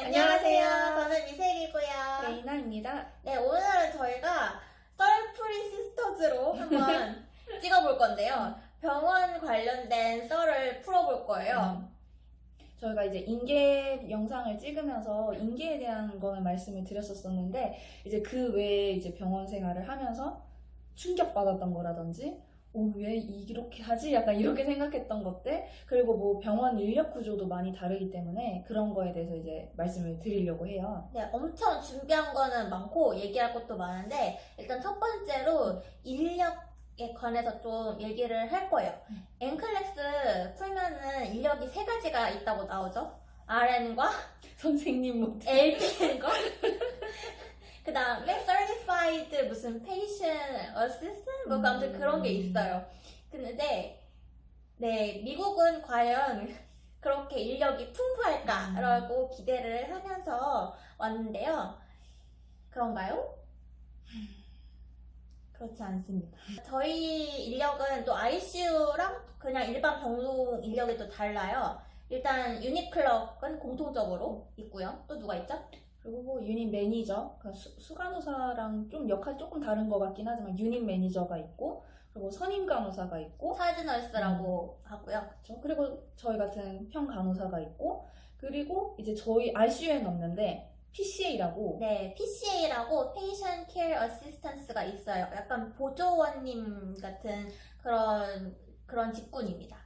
안녕하세요. 저는 미셀이고요. 레이나입니다. 네, 오늘은 저희가 썰풀이 시스터즈로 한번 찍어볼 건데요. 병원 관련된 썰을 풀어볼 거예요. 저희가 이제 인계 영상을 찍으면서 인계에 대한 거는 말씀을 드렸었는데, 이제 그 외에 이제 병원 생활을 하면서 충격받았던 거라든지, 왜 이렇게 하지? 약간 이렇게 생각했던 것들, 그리고 뭐 병원 인력 구조도 많이 다르기 때문에 그런 거에 대해서 이제 말씀을 드리려고 해요. 네, 엄청 준비한 거는 많고 얘기할 것도 많은데 일단 첫 번째로 인력에 관해서 좀 얘기를 할 거예요. 엔클래스 풀면은 인력이 세 가지가 있다고 나오죠. RN과 선생님 못 LPN과 그 다음에 Certified 무슨 Patient Assistant? 뭐 아무튼 그런 게 있어요. 근데 네, 미국은 과연 그렇게 인력이 풍부할까라고 기대를 하면서 왔는데요. 그런가요? 그렇지 않습니다. 저희 인력은 또 ICU랑 그냥 일반 병동 인력이 또 달라요. 일단 유니클럭은 공통적으로 있고요. 또 누가 있죠? 그리고 뭐 유닛 매니저, 그러니까 수간호사랑 좀 역할 조금 다른 것 같긴 하지만 유닛 매니저가 있고, 그리고 선임 간호사가 있고, 차즈널스라고 하고요. 그렇죠? 그리고 저희 같은 평 간호사가 있고, 그리고 이제 저희 RCU에는 없는데 PCA라고. 네, PCA라고 Patient Care Assistance가 있어요. 약간 보조원님 같은 그런 직군입니다.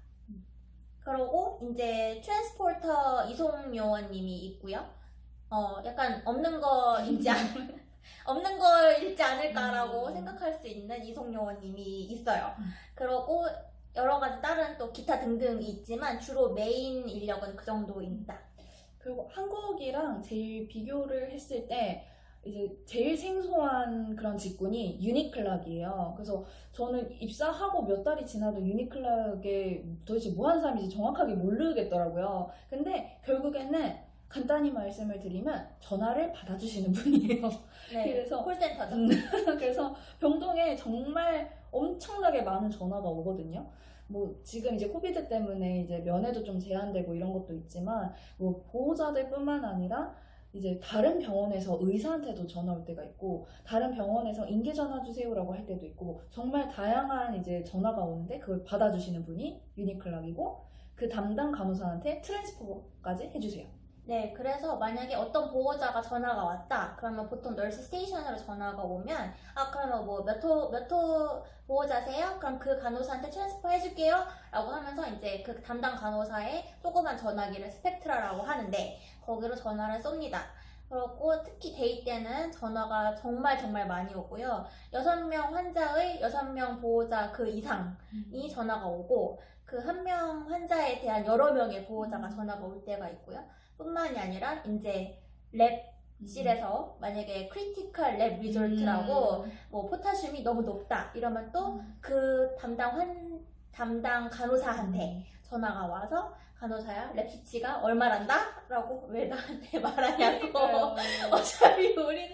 그리고 이제 트랜스포터 이송요원님이 있고요. 약간 없는 거일지 않을까라고 생각할 수 있는 이송요원님이 있어요. 그리고 여러 가지 다른 또 기타 등등이 있지만 주로 메인 인력은 그 정도입니다. 그리고 한국이랑 제일 비교를 했을 때 이제 제일 생소한 그런 직군이 유니클락이에요. 그래서 저는 입사하고 몇 달이 지나도 유니클락에 도대체 뭐 하는 사람인지 정확하게 모르겠더라고요. 근데 결국에는 간단히 말씀을 드리면 전화를 받아주시는 분이에요. 네, 그래서 콜센터죠. 그래서 병동에 정말 엄청나게 많은 전화가 오거든요. 뭐 지금 이제 코비드 때문에 이제 면회도 좀 제한되고 이런 것도 있지만 뭐 보호자들뿐만 아니라 이제 다른 병원에서 의사한테도 전화 올 때가 있고, 다른 병원에서 인계 전화 주세요라고 할 때도 있고, 정말 다양한 이제 전화가 오는데 그걸 받아주시는 분이 유니클락이고, 그 담당 간호사한테 트랜스포까지 해주세요. 네, 그래서 만약에 어떤 보호자가 전화가 왔다, 그러면 보통 널스 스테이션으로 전화가 오면, 그러면 뭐 몇 호 보호자세요? 그럼 그 간호사한테 트랜스퍼 해줄게요. 라고 하면서 이제 그 담당 간호사의 조그만 전화기를 스펙트라라고 하는데, 거기로 전화를 쏩니다. 그렇고 특히 데이 때는 전화가 정말 정말 많이 오고요. 6명 환자의 6명 보호자 그 이상이 전화가 오고, 그 한 명 환자에 대한 여러 명의 보호자가 전화가 올 때가 있고요. 뿐만이 아니라 이제 랩실에서 만약에 크리티컬 랩 리졸트라고 뭐 포타슘이 너무 높다 이러면 또 그 담당 간호사한테 전화가 와서 간호사야 랩 수치가 얼마란다? 라고 왜 나한테 말하냐고. 어차피 우리는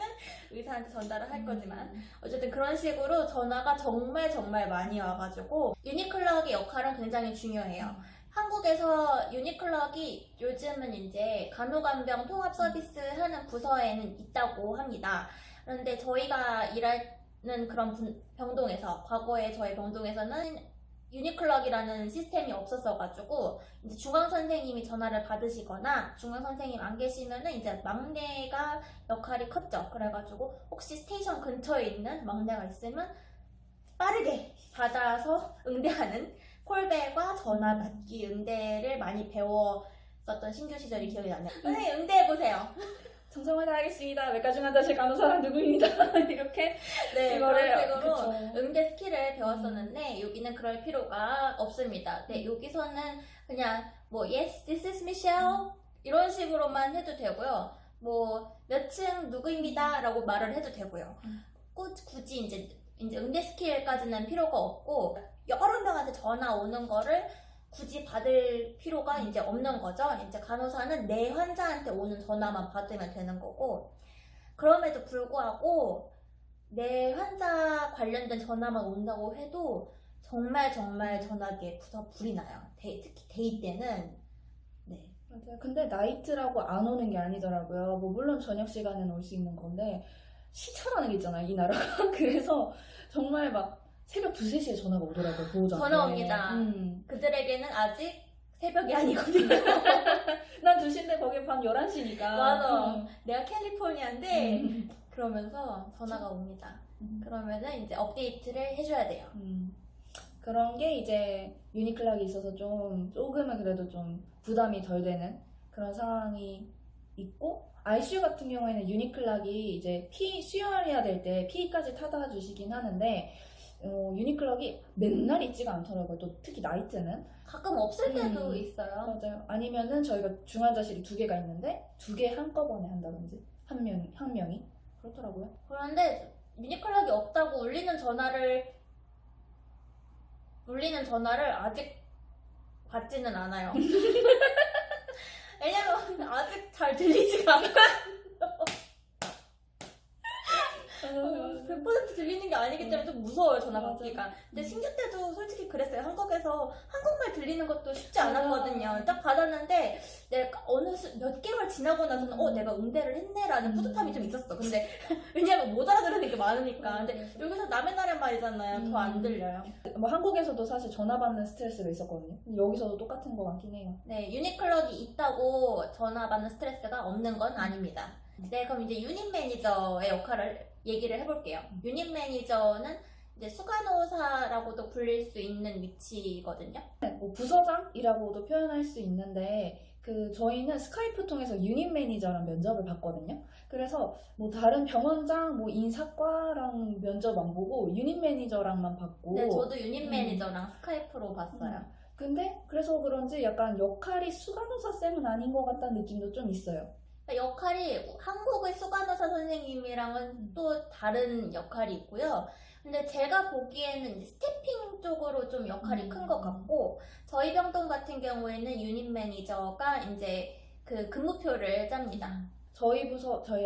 의사한테 전달을 할 거지만 어쨌든 그런 식으로 전화가 정말 정말 많이 와가지고 유니클럭의 역할은 굉장히 중요해요. 한국에서 유니클럭이 요즘은 이제 간호간병 통합 서비스 하는 부서에는 있다고 합니다. 그런데 저희가 일하는 그런 병동에서, 과거에 저희 병동에서는 유니클럭이라는 시스템이 없었어가지고 이제 중앙 선생님이 전화를 받으시거나 중앙 선생님 안 계시면은 이제 막내가 역할이 컸죠. 그래가지고 혹시 스테이션 근처에 있는 막내가 있으면 빠르게 받아서 응대하는 콜백과 전화 받기 응대를 많이 배웠었던 신규 시절이 기억이 나네요. 선생님 응대해보세요. 정성을 다하겠습니다. 외과중환자실 간호사는 누구입니다. 이렇게 네, 이거를, 그런 식으로 그쵸. 응대 스킬을 배웠었는데 여기는 그럴 필요가 없습니다. 네, 여기서는 그냥 뭐 yes, this is Michelle 이런 식으로만 해도 되고요. 뭐 몇 층 누구입니다 라고 말을 해도 되고요. 굳이 이제 응대 스킬까지는 필요가 없고 여러 명한테 전화 오는 거를 굳이 받을 필요가 이제 없는 거죠. 이제 간호사는 내 환자한테 오는 전화만 받으면 되는 거고, 그럼에도 불구하고 내 환자 관련된 전화만 온다고 해도 정말 정말 전화기에 불이 나요. 특히 데이 때는. 네. 맞아요. 근데 나이트라고 안 오는 게 아니더라고요. 뭐 물론 저녁 시간에는 올 수 있는 건데 시차라는 게 있잖아요, 이 나라가. 그래서 정말 막 새벽 2, 3시에 전화가 오더라고요, 보호자한테. 전화 옵니다. 그들에게는 아직 새벽이 아니거든요. 난 2시인데 거기 밤 11시니까. 맞아. 내가 캘리포니아인데 그러면서 전화가 옵니다. 그러면은 이제 업데이트를 해줘야 돼요. 그런 게 이제 유니클락이 있어서 조금은 그래도 좀 부담이 덜 되는 그런 상황이 있고, ICU 같은 경우에는 유니클락이 이제 피 수혈해야 될 때 피까지 타다 주시긴 하는데, 유니클락이 맨날 있지가 않더라고요. 또 특히 나이트는. 가끔 없을 때도 있어요. 맞아요. 아니면은 저희가 중환자실이 2개가 있는데 2개 한꺼번에 한다든지 한 명이 그렇더라고요. 그런데 유니클락이 없다고 울리는 전화를 아직 받지는 않아요. 왜냐면 아직 잘 들리지가 않아요. 100% 들리는 게 아니기 때문에 좀 무서워요, 전화 맞아. 받기가. 근데 신규 때도 솔직히 그랬어요. 한국에서 한국말 들리는 것도 쉽지 않았거든요. 딱 받았는데 내가 몇 개월 지나고 나서는 내가 응대를 했네라는 뿌듯함이 좀 있었어. 근데 왜냐면 못 알아들으는 게 많으니까. 근데 여기서 남의 나라 말이잖아요. 더 안 들려요. 뭐 한국에서도 사실 전화 받는 스트레스가 있었거든요. 여기서도 똑같은 거 같긴 해요. 네, 유니클럭이 있다고 전화 받는 스트레스가 없는 건 아닙니다. 네, 그럼 이제 유닛 매니저의 역할을 얘기를 해볼게요. 유닛 매니저는 이제 수간호사라고도 불릴 수 있는 위치거든요. 뭐 부서장이라고도 표현할 수 있는데, 저희는 스카이프 통해서 유닛 매니저랑 면접을 봤거든요. 그래서 뭐 다른 병원장, 뭐 인사과랑 면접 안 보고 유닛 매니저랑만 봤고. 네, 저도 유닛 매니저랑 스카이프로 봤어요. 근데 그래서 그런지 약간 역할이 수간호사 쌤은 아닌 것 같다는 느낌도 좀 있어요. 역할이 한국의 수간호사 선생님이랑은 또 다른 역할이 있고요. 근데 제가 보기에는 이제 스태핑 쪽으로 좀 역할이 큰 것 같고, 저희 병동 같은 경우에는 유닛 매니저가 이제 그 근무표를 짭니다. 저희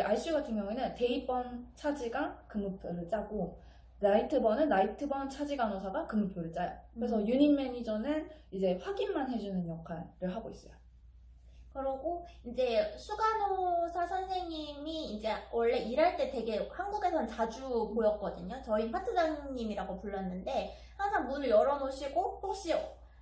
ICU 같은 경우에는 데이번 차지가 근무표를 짜고, 나이트번은 나이트번 차지 간호사가 근무표를 짜요. 그래서 유닛 매니저는 이제 확인만 해주는 역할을 하고 있어요. 그러고 이제 수간호사 선생님이 이제 원래 일할 때 되게 한국에선 자주 보였거든요. 저희 파트장님이라고 불렀는데 항상 문을 열어놓으시고 혹시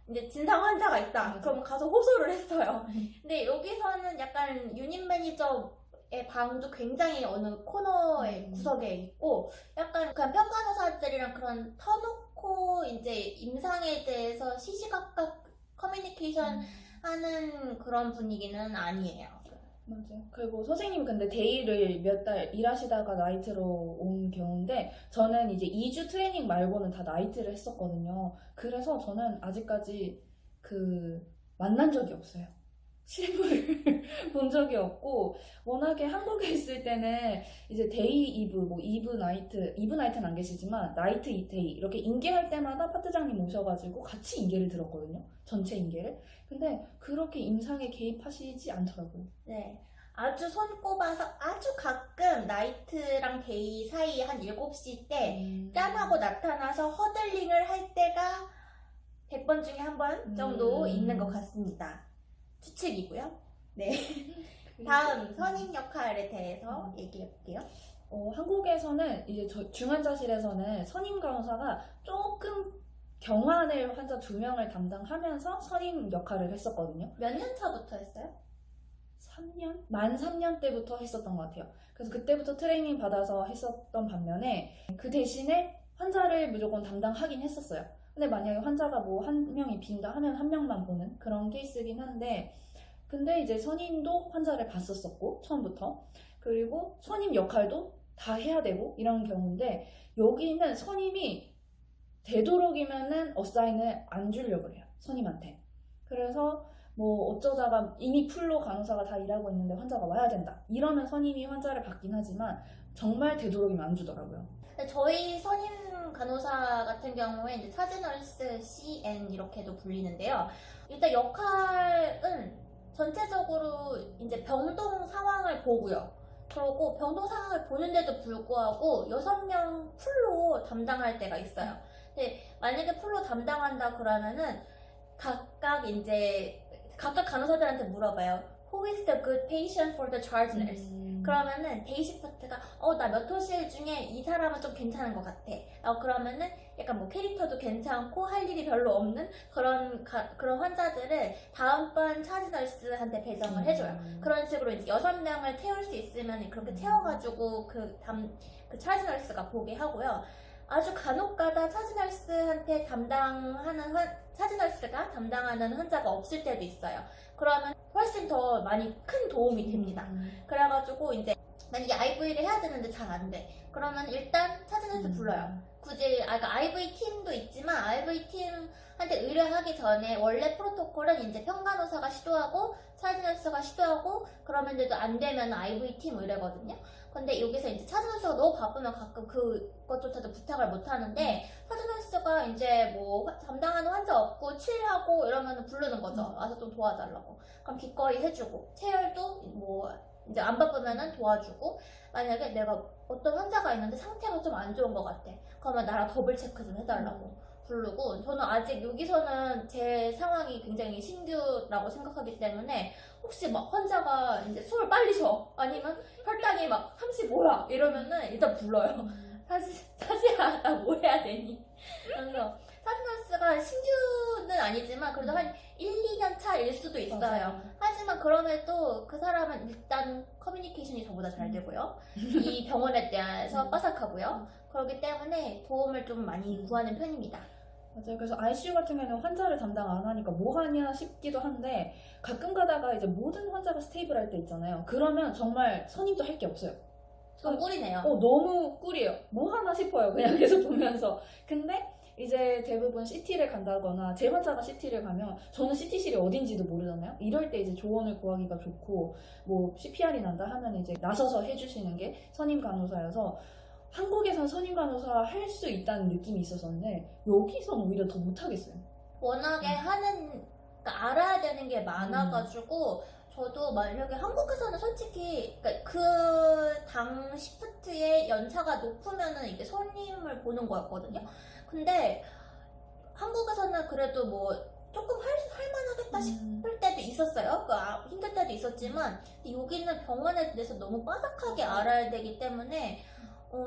이제 진상 환자가 있다. 그럼 가서 호소를 했어요. 근데 여기서는 약간 유닛 매니저의 방도 굉장히 어느 코너의 구석에 있고 약간 그냥 평간호사들이랑 그런 터놓고 이제 임상에 대해서 시시각각 커뮤니케이션 하는 그런 분위기는 아니에요. 맞아요. 그리고 선생님이 근데 데이를 몇 달 일하시다가 나이트로 온 경우인데, 저는 이제 2주 트레이닝 말고는 다 나이트를 했었거든요. 그래서 저는 아직까지 만난 적이 없어요. 실물을 본 적이 없고, 워낙에 한국에 있을 때는 이제 데이 이브, 뭐 이브 나이트는 안 계시지만 나이트 데이 이렇게 인계할 때마다 파트장님 오셔가지고 같이 인계를 들었거든요. 전체 인계를. 근데 그렇게 임상에 개입하시지 않더라고요. 네. 아주 손꼽아서 아주 가끔 나이트랑 데이 사이 한 7시 때 짠하고 나타나서 허들링을 할 때가 100번 중에 한 번 정도 있는 것 같습니다. 추측이고요. 네. 다음 선임 역할에 대해서 얘기해 볼게요. 한국에서는 이제 중환자실에서는 선임 간호사가 조금 경환을 환자 2명을 담당하면서 선임 역할을 했었거든요. 몇 년 차부터 했어요? 3년? 만 3년 때부터 했었던 것 같아요. 그래서 그때부터 트레이닝 받아서 했었던 반면에 그 대신에 환자를 무조건 담당하긴 했었어요. 근데 만약에 환자가 뭐 한 명이 빈다 하면 한 명만 보는 그런 케이스긴 한데, 근데 이제 선임도 환자를 봤었었고 처음부터, 그리고 선임 역할도 다 해야 되고 이런 경우인데, 여기는 선임이 되도록이면은 어사인을 안 주려고 해요, 선임한테. 그래서 뭐 어쩌다가 이미 풀로 간호사가 다 일하고 있는데 환자가 와야 된다 이러면 선임이 환자를 받긴 하지만 정말 되도록이면 안 주더라고요. 저희 선임 간호사 같은 경우에 이제 차지널스 CN 이렇게도 불리는데요. 일단 역할은 전체적으로 이제 병동 상황을 보고요. 그리고 병동 상황을 보는데도 불구하고 6명 풀로 담당할 때가 있어요. 근데 만약에 풀로 담당한다 그러면은 각각 이제 각각 간호사들한테 물어봐요. Who is the good patient for the charge nurse? 그러면은 데이시프트가 나 몇 호실 중에 이 사람은 좀 괜찮은 것 같아. 그러면은 약간 뭐 캐릭터도 괜찮고 할 일이 별로 없는 그런 환자들을 다음번 차지널스한테 배정을 해줘요. 그런 식으로 이제 6명을 채울 수 있으면 그렇게 채워가지고 그 차지널스가 보게 하고요. 아주 간혹가다 차지널스한테 차지널스가 담당하는 환자가 없을 때도 있어요. 그러면 훨씬 더 많이 큰 도움이 됩니다. 그래가지고 이제 만약에 IV를 해야 되는데 잘 안 돼. 그러면 일단 차지널스 불러요. 굳이 그러니까 IV 팀도 있지만 IV 팀한테 의뢰하기 전에 원래 프로토콜은 이제 평간호사가 시도하고 차지널스가 시도하고 그러면서도 안 되면 IV 팀 의뢰거든요. 근데 여기서 이제 차지널스가 너무 바쁘면 가끔 그것조차도 부탁을 못 하는데 차지널스가 이제 뭐 담당하는 환자 없고 칠하고 이러면 부르는 거죠. 와서 좀 도와달라고. 그럼 기꺼이 해주고 체열도 뭐 이제 안 바쁘면은 도와주고 만약에 내가 어떤 환자가 있는데 상태가 좀 안 좋은 것 같아. 그러면 나랑 더블 체크 좀 해달라고 부르고 저는 아직 여기서는 제 상황이 굉장히 신규라고 생각하기 때문에 혹시 막 환자가 이제 숨을 빨리 쉬어 아니면 혈당이 막 35야 이러면은 일단 불러요. 사지야 나 뭐 해야 되니? 그래서 차지널스가 신규는 아니지만 그래도 한 1, 2년 차일 수도 있어요. 맞아요. 하지만 그럼에도 그 사람은 일단 커뮤니케이션이 저보다 잘 되고요. 이 병원에 대해서 빠삭하고요. 그렇기 때문에 도움을 좀 많이 구하는 편입니다. 맞아요. 그래서 ICU 같은 경우는 환자를 담당 안 하니까 뭐 하냐 싶기도 한데 가끔 가다가 이제 모든 환자가 스테이블할 때 있잖아요. 그러면 정말 선임도 할 게 없어요. 전 꿀이네요. 너무 꿀이에요. 뭐 하나 싶어요. 그냥 계속 보면서. 근데 이제 대부분 CT를 간다거나 제 환자가 CT를 가면 저는 CT실이 어딘지도 모르잖아요. 이럴 때 이제 조언을 구하기가 좋고 뭐 CPR이 난다 하면 이제 나서서 해주시는 게 선임 간호사여서 한국에선 선임 간호사 할 수 있다는 느낌이 있었었는데 여기선 오히려 더 못하겠어요. 워낙에 그러니까 알아야 되는 게 많아가지고 저도 만약에 한국에서는 솔직히 그러니까 그 당 시프트의 연차가 높으면은 이게 선임을 보는 거였거든요. 근데 한국에서는 그래도 뭐 조금 할만하겠다 싶을 때도 있었어요. 힘들 때도 있었지만 근데 여기는 병원에 대해서 너무 빠삭하게 알아야 되기 때문에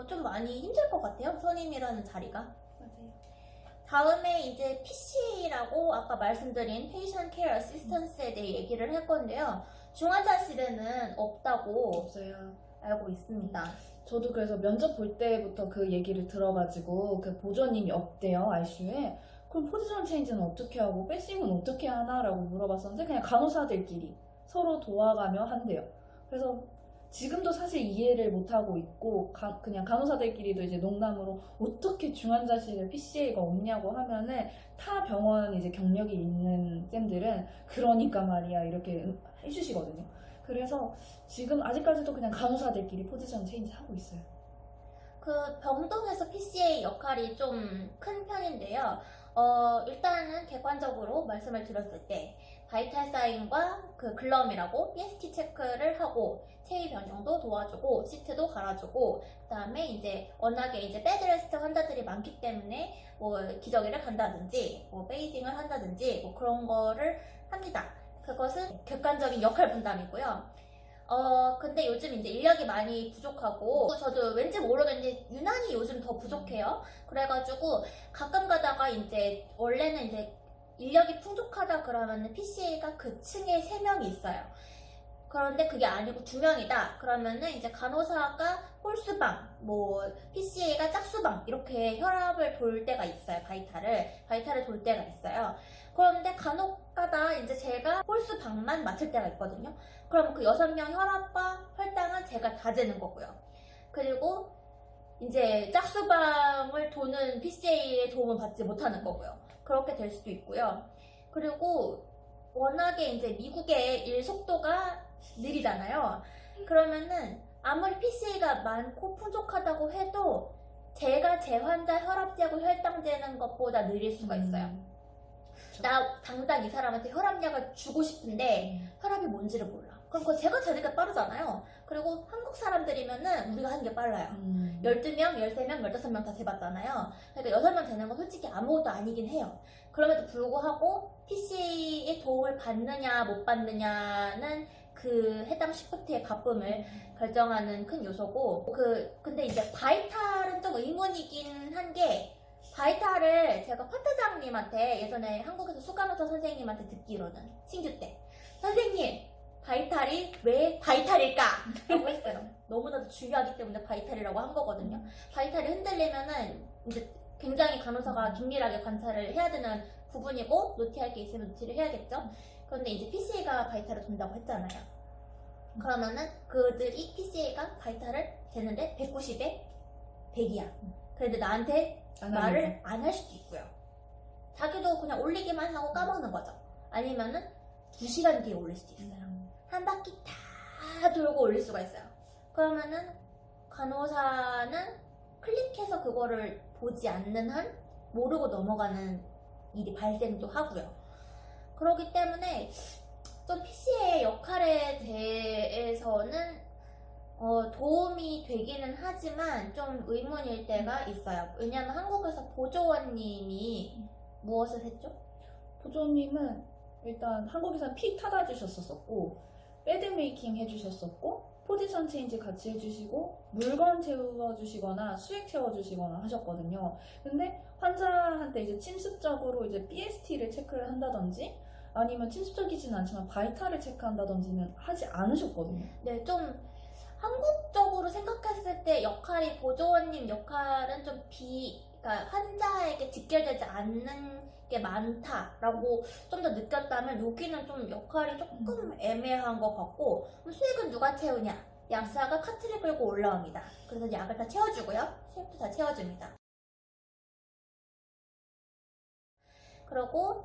좀 많이 힘들 것 같아요. 선임이라는 자리가. 맞아요. 다음에 이제 PCA라고 아까 말씀드린 Patient Care Assistance에 대해 얘기를 할 건데요. 중환자실에는 없다고 없어요. 알고 있습니다. 저도 그래서 면접 볼 때부터 그 얘기를 들어가지고 그 보조님이 없대요 ICU에. 그럼 포지션 체인지는 어떻게 하고 패싱은 어떻게 하나라고 물어봤었는데 그냥 간호사들끼리 서로 도와가며 한대요. 그래서 지금도 사실 이해를 못하고 있고 그냥 간호사들끼리도 이제 농담으로 어떻게 중환자실에 PCA가 없냐고 하면은 타 병원 이제 경력이 있는 쌤들은 그러니까 말이야 이렇게 해주시거든요. 그래서 지금 아직까지도 그냥 간호사들끼리 포지션 체인지 하고 있어요. 그 병동에서 PCA 역할이 좀 큰 편인데요. 일단은 객관적으로 말씀을 드렸을 때 바이탈 사인과 그 글럼이라고 PST 체크를 하고 체위 변경도 도와주고 시트도 갈아주고 그다음에 이제 워낙에 이제 배드레스트 환자들이 많기 때문에 뭐 기저귀를 간다든지 뭐 베이징을 한다든지 뭐 그런 거를 합니다. 그것은 객관적인 역할 분담이고요. 근데 요즘 이제 인력이 많이 부족하고 저도 왠지 모르겠는데 유난히 요즘 더 부족해요. 그래가지고 가끔 가다가 이제 원래는 이제 인력이 풍족하다 그러면 PCA가 그 층에 3명이 있어요. 그런데 그게 아니고 2명이다. 그러면은 이제 간호사가 홀수방, 뭐 PCA가 짝수방 이렇게 혈압을 돌 때가 있어요. 바이탈을 돌 때가 있어요. 그런데 간혹가다 이제 제가 홀수방만 맡을 때가 있거든요. 그럼 그 6명 혈압과 혈당은 제가 다 재는 거고요. 그리고 이제 짝수방을 도는 PCA의 도움을 받지 못하는 거고요. 그렇게 될 수도 있고요. 그리고 워낙에 이제 미국의 일 속도가 느리잖아요. 그러면은 아무리 PCA가 많고 풍족하다고 해도 제가 제 환자 혈압 재고 혈당 재는 것보다 느릴 수가 있어요. 나 당장 이 사람한테 혈압약을 주고 싶은데 혈압이 뭔지를 몰라. 그럼 그거 제가 재는 게 빠르잖아요. 그리고 한국 사람들이면은 우리가 하는 게 빨라요. 12명, 13명, 15명 다 재봤잖아요. 그러니까 6명 되는 건 솔직히 아무것도 아니긴 해요. 그럼에도 불구하고 PC의 도움을 받느냐 못 받느냐는 그 해당 시프트의 바쁨을 결정하는 큰 요소고, 근데 이제 바이탈은 좀 의문이긴 한 게, 바이탈을 제가 파트장님한테 예전에 한국에서 수간호사 선생님한테 듣기로는 신규 때, 선생님 바이탈이 왜 바이탈일까? 라고 했어요. 너무나도 중요하기 때문에 바이탈이라고 한 거거든요. 바이탈이 흔들리면은 이제 굉장히 간호사가 긴밀하게 관찰을 해야 되는 부분이고, 노티할 게 있으면 노티를 해야겠죠. 그런데 이제 PCA가 바이탈을 돈다고 했잖아요. 그러면은 그들이 PCA가 바이탈을 되는데 190에 100이야. 그런데 나한테 말을 안 할 수도 있고요. 자기도 그냥 올리기만 하고 까먹는 거죠. 아니면은 2시간 뒤에 올릴 수도 있어요. 한 바퀴 다 돌고 올릴 수가 있어요. 그러면은 간호사는 클릭해서 그거를 보지 않는 한 모르고 넘어가는 일이 발생도 하고요. 그렇기 때문에 좀 PC의 역할에 대해서는 도움이 되기는 하지만 좀 의문일 때가 있어요. 왜냐하면 한국에서 보조원님이 무엇을 했죠? 보조님은 일단 한국에서는 피 타다 주셨었고, 배드 메이킹 해주셨었고, 포지션 체인지 같이 해주시고, 물건 채워주시거나 수액 채워주시거나 하셨거든요. 근데 환자한테 이제 침습적으로 이제 BST를 체크를 한다든지, 아니면 침습적이지는 않지만 바이탈을 체크한다든지는 하지 않으셨거든요. 네, 좀 한국적으로 생각했을 때 역할이, 보조원님 역할은 좀 그러니까 환자에게 직결되지 않는 게 많다라고 좀 더 느꼈다면, 여기는 좀 역할이 조금 애매한 것 같고, 수액은 누가 채우냐? 약사가 카트를 끌고 올라옵니다. 그래서 약을 다 채워주고요. 수액도 다 채워줍니다. 그리고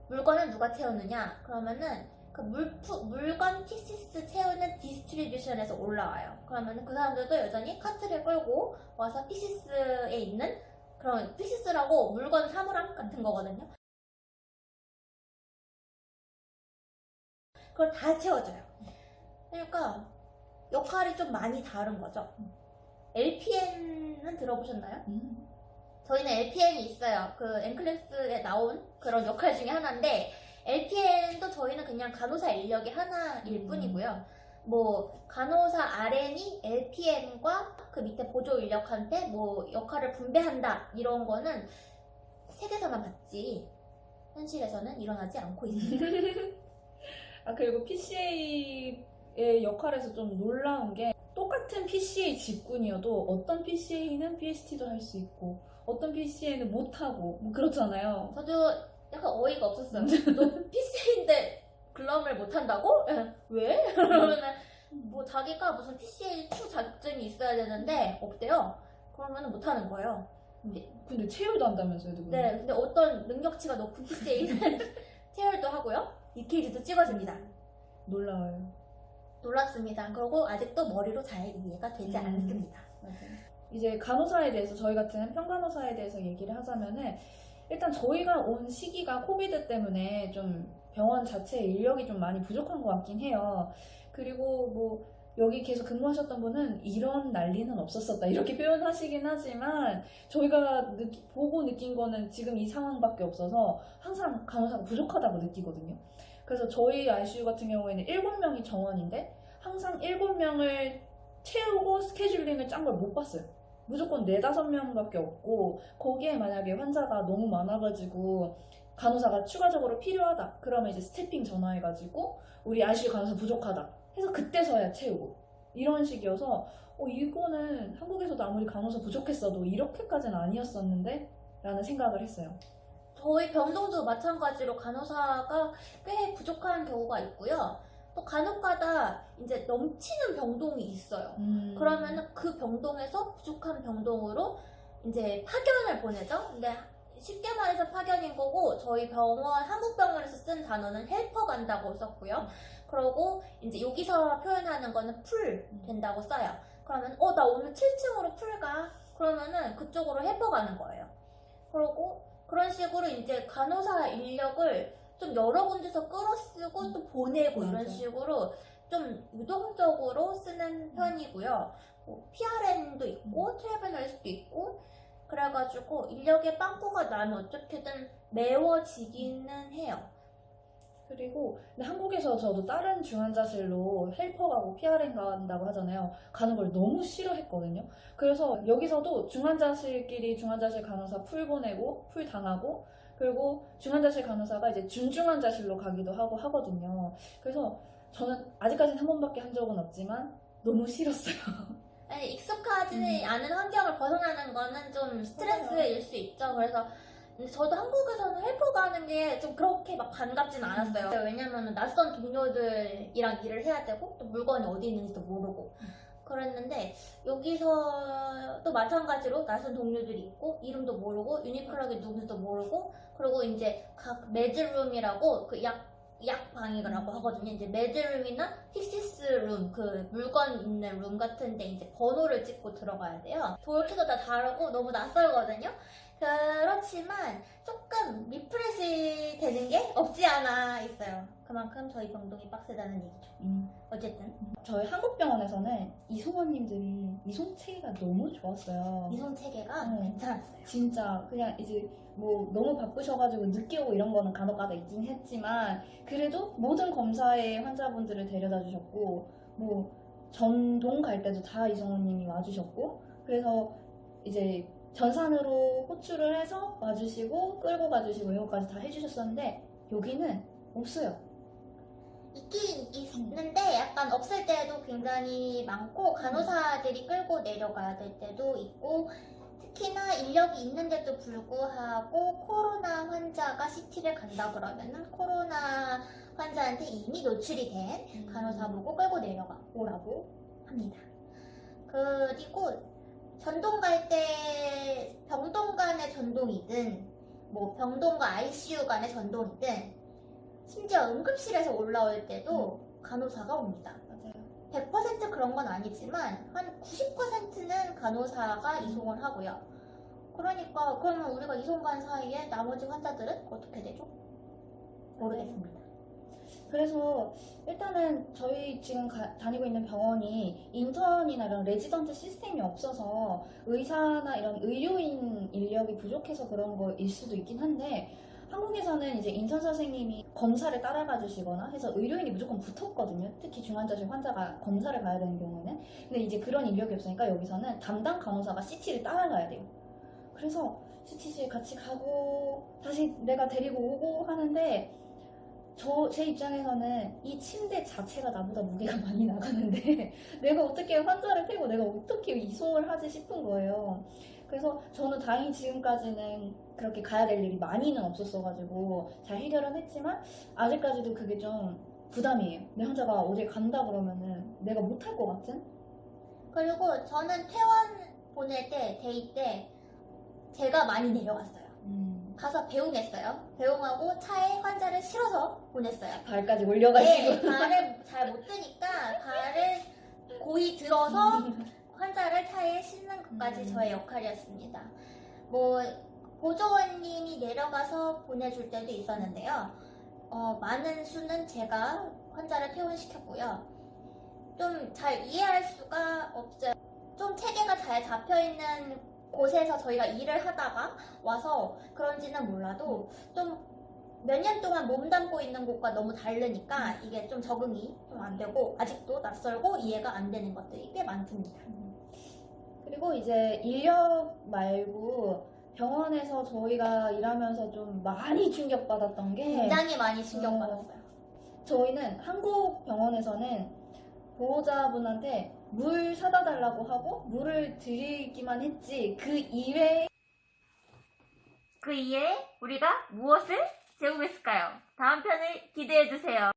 물건은 누가 채우느냐? 그러면은 그 물건 티시스 채우는 디스트리뷰션에서 올라와요. 그러면은 그 사람들도 여전히 카트를 끌고 와서 피시스에 있는, 그런 피시스라고 물건 사물함 같은 거거든요. 그걸 다 채워줘요. 그러니까 역할이 좀 많이 다른 거죠. LPN은 들어보셨나요? 저희는 LPN이 있어요. 그 엔클래스에 나온 그런 역할 중에 하나인데, LPN도 저희는 그냥 간호사 인력의 하나일 뿐이고요. 뭐 간호사 RN이 LPN과 그 밑에 보조 인력한테 뭐 역할을 분배한다, 이런 거는 책에서만 봤지 현실에서는 일어나지 않고 있습니다. 그리고 PCA의 역할에서 좀 놀라운 게, 똑같은 PCA 직군이어도 어떤 PCA는 BST도 할 수 있고 어떤 PCA는 못하고 뭐 그렇잖아요. 저도 약간 어이가 없었어요. 너 PCA인데 글럼을 못한다고? 왜? 그러면은 뭐 자기가 무슨 PCA2 자격증이 있어야 되는데 없대요. 그러면은 못하는 거예요. 근데 체열도 한다면서요, 누구? 네, 근데 어떤 능력치가 높은 PCA는 체열도 하고요, EKG도 찍어줍니다. 놀라워요. 놀랐습니다. 그리고 아직도 머리로 잘 이해가 되지 않습니다. 맞아요. 이제 간호사에 대해서, 저희 같은 평간호사에 대해서 얘기를 하자면은, 일단 저희가 온 시기가 코비드 때문에 좀 병원 자체 인력이 좀 많이 부족한 것 같긴 해요. 그리고 뭐 여기 계속 근무하셨던 분은 이런 난리는 없었었다 이렇게 표현하시긴 하지만, 저희가 보고 느낀 거는 지금 이 상황밖에 없어서 항상 간호사가 부족하다고 느끼거든요. 그래서 저희 ICU 같은 경우에는 7명이 정원인데 항상 7명을 채우고 스케줄링을 짠 걸 못 봤어요. 무조건 4, 5명밖에 없고, 거기에 만약에 환자가 너무 많아가지고 간호사가 추가적으로 필요하다 그러면 이제 스태핑 전화해가지고 우리 ICU 간호사 부족하다 해서 그때서야 채우고, 이런 식이어서 이거는 한국에서도 아무리 간호사 부족했어도 이렇게까지는 아니었었는데 라는 생각을 했어요. 저희 병동도 마찬가지로 간호사가 꽤 부족한 경우가 있고요. 또 간혹가다 이제 넘치는 병동이 있어요. 그러면은 그 병동에서 부족한 병동으로 이제 파견을 보내죠. 근데 쉽게 말해서 파견인 거고, 저희 병원 한국병원에서 쓴 단어는 헬퍼 간다고 썼고요. 그리고 이제 여기서 표현하는 거는 풀 된다고 써요. 그러면 나 오늘 7층으로 풀 가. 그러면은 그쪽으로 헬퍼 가는 거예요. 그리고 그런 식으로 이제 간호사 인력을 좀 여러 군데서 끌어쓰고 또 보내고, 맞아. 이런 식으로 좀 유동적으로 쓰는 편이고요. PRN도 있고 트래블 널스도 있고, 그래가지고 인력의 빵꾸가 나면 어떻게든 메워지기는 해요. 그리고 근데 한국에서 저도 다른 중환자실로 헬퍼 가고 PRN 간다고 하잖아요. 가는 걸 너무 싫어했거든요. 그래서 여기서도 중환자실끼리 중환자실 간호사 풀 보내고 풀 당하고 그리고 중환자실 간호사가 이제 준중환자실로 가기도 하고 하거든요. 그래서 저는 아직까지는 한 번밖에 한 적은 없지만 너무 싫었어요. 아니, 익숙하지 않은 환경을 벗어나는 거는 좀 스트레스일 수 있죠. 그래서 근데 저도 한국에서는 헬퍼 가는 게 좀 그렇게 막 반갑진 않았어요. 왜냐면 낯선 동료들이랑 일을 해야 되고 또 물건이 어디 있는지도 모르고 그랬는데 여기서 또 마찬가지로 낯선 동료들이 있고 이름도 모르고 유니클럭이 누군지도 모르고 그리고 이제 각 매드룸이라고 그 약방이라고 하거든요. 이제 매드룸이나 픽시스룸 그 물건 있는 룸 같은데 이제 번호를 찍고 들어가야 돼요. 돌키도 다 다르고 너무 낯설거든요. 그렇지만 조금 리프레시 되는 게 없지 않아 있어요. 그만큼 저희 병동이 빡세다는 얘기죠. 어쨌든 저희 한국병원에서는 이송원님들이 이송 체계가 너무 좋았어요. 이송 체계가 괜찮았어요. 진짜 그냥 이제 뭐 너무 바쁘셔가지고 늦게 오고 이런 거는 간혹가다 있긴 했지만 그래도 모든 검사에 환자분들을 데려다 주셨고 뭐 전동 갈 때도 다 이성호님이 와주셨고 그래서 이제 전산으로 호출을 해서 와주시고 끌고 가주시고 이런 것까지 다 해주셨었는데 여기는 없어요. 있긴 있는데 약간 없을 때도 굉장히 많고 간호사들이 끌고 내려가야 될 때도 있고 특히나 인력이 있는데도 불구하고 코로나 환자가 CT를 간다 그러면은 코로나 환자한테 이미 노출이 된 간호사 보고 끌고 내려가 오라고 합니다. 그리고 전동 갈 때 병동 간의 전동이든 뭐 병동 과 ICU 간의 전동이든 심지어 응급실에서 올라올 때도 간호사가 옵니다. 맞아요. 100% 그런 건 아니지만 한 90%는 간호사가 이송을 하고요. 그러니까 그러면 우리가 이송 간 사이에 나머지 환자들은 어떻게 되죠? 모르겠습니다. 그래서 일단은 저희 지금 다니고 있는 병원이 인턴이나 이런 레지던트 시스템이 없어서 의사나 이런 의료인 인력이 부족해서 그런 거일 수도 있긴 한데 한국에서는 이제 인턴 선생님이 검사를 따라가 주시거나 해서 의료인이 무조건 붙었거든요. 특히 중환자실 환자가 검사를 가야 되는 경우는. 근데 이제 그런 인력이 없으니까 여기서는 담당 간호사가 CT를 따라가야 돼요. 그래서 CT실 같이 가고 다시 내가 데리고 오고 하는데 제 입장에서는 이 침대 자체가 나보다 무게가 많이 나가는데 내가 어떻게 환자를 태우고 내가 어떻게 이송을 하지 싶은 거예요. 그래서 저는 다행히 지금까지는 그렇게 가야 될 일이 많이는 없었어가지고 잘 해결은 했지만 아직까지도 그게 좀 부담이에요. 내 환자가 어딜 간다 그러면은 내가 못할 것 같은? 그리고 저는 퇴원 보낼 때 데이 때 제가 많이 내려갔어요. 가서 배웅했어요. 배웅하고 차에 환자를 실어서 보냈어요. 발까지 올려가지고. 네, 발을 잘 못 드니까 발을 고이 들어서 환자를 차에 싣는 것까지 저의 역할이었습니다. 뭐 보조원님이 내려가서 보내줄 때도 있었는데요. 많은 수는 제가 환자를 퇴원시켰고요. 좀 잘 이해할 수가 없어요. 좀 체계가 잘 잡혀있는 곳에서 저희가 일을 하다가 와서 그런지는 몰라도 좀 몇 년 동안 몸담고 있는 곳과 너무 다르니까 이게 좀 적응이 좀 안 되고 아직도 낯설고 이해가 안 되는 것들이 꽤 많습니다. 그리고 이제 인력 말고 병원에서 저희가 일하면서 좀 많이 충격받았던 게 굉장히 많이 충격받았어요. 저희는 한국 병원에서는 보호자분한테 물 사다 달라고 하고 물을 드리기만 했지 그 이외에 우리가 무엇을 제공했을까요? 다음 편을 기대해주세요.